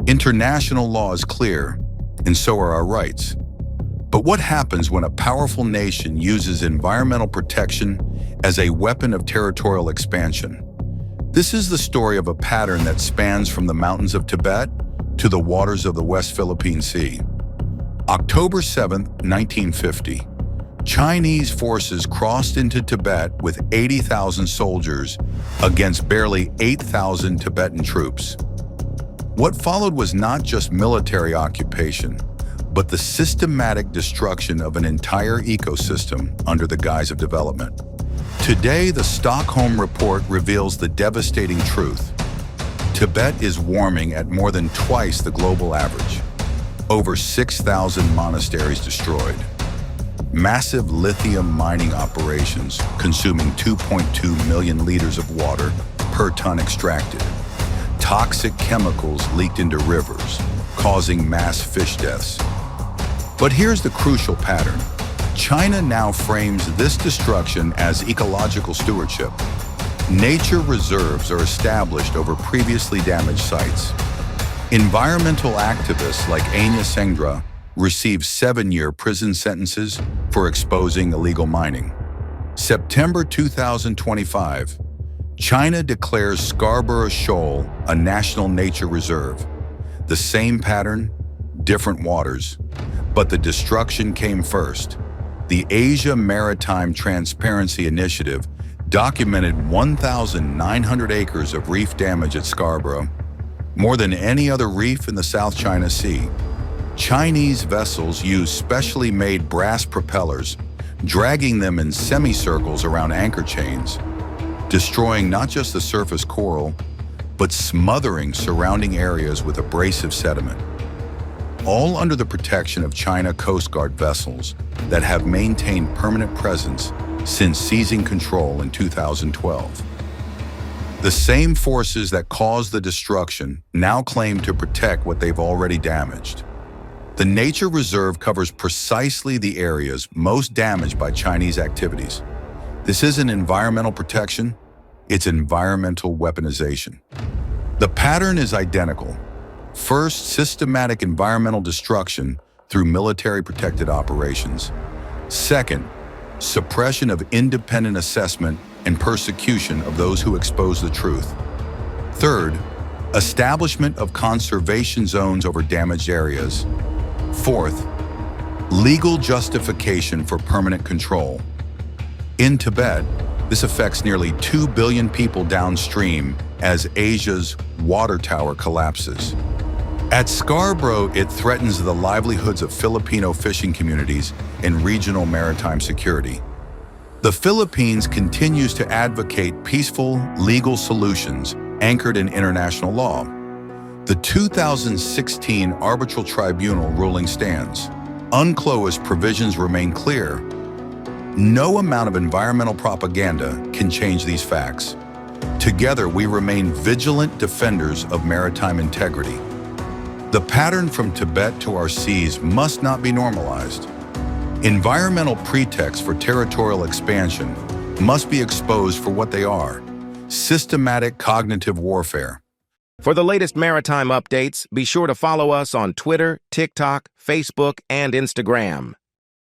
International law is clear, and so are our rights. But what happens when a powerful nation uses environmental protection as a weapon of territorial expansion? This is the story of a pattern that spans from the mountains of Tibet to the waters of the West Philippine Sea. October 7, 1950, Chinese forces crossed into Tibet with 80,000 soldiers against barely 8,000 Tibetan troops. What followed was not just military occupation, but the systematic destruction of an entire ecosystem under the guise of development. Today, the Stockholm Report reveals the devastating truth. Tibet is warming at more than twice the global average. Over 6,000 monasteries destroyed. Massive lithium mining operations consuming 2.2 million liters of water per ton extracted. Toxic chemicals leaked into rivers, causing mass fish deaths. But here's the crucial pattern. China now frames this destruction as ecological stewardship. Nature reserves are established over previously damaged sites. Environmental activists like Anya Sengdra received 7-year prison sentences for exposing illegal mining. September 2025, China declares Scarborough Shoal a national nature reserve. The same pattern, different waters, but the destruction came first. The Asia Maritime Transparency Initiative documented 1,900 acres of reef damage at Scarborough, more than any other reef in the South China Sea. Chinese vessels use specially made brass propellers, dragging them in semicircles around anchor chains, destroying not just the surface coral, but smothering surrounding areas with abrasive sediment. All under the protection of China Coast Guard vessels that have maintained permanent presence since seizing control in 2012. The same forces that caused the destruction now claim to protect what they've already damaged. The nature reserve covers precisely the areas most damaged by Chinese activities. This isn't environmental protection, it's environmental weaponization. The pattern is identical. First, systematic environmental destruction through military-protected operations. Second, suppression of independent assessment and persecution of those who expose the truth. Third, establishment of conservation zones over damaged areas. Fourth, legal justification for permanent control. In Tibet, this affects nearly 2 billion people downstream as Asia's water tower collapses. At Scarborough, it threatens the livelihoods of Filipino fishing communities and regional maritime security. The Philippines continues to advocate peaceful, legal solutions anchored in international law. The 2016 Arbitral Tribunal ruling stands. UNCLOS provisions remain clear. No amount of environmental propaganda can change these facts. Together, we remain vigilant defenders of maritime integrity. The pattern from Tibet to our seas must not be normalized. Environmental pretexts for territorial expansion must be exposed for what they are: systematic cognitive warfare. For the latest maritime updates, be sure to follow us on Twitter, TikTok, Facebook, and Instagram.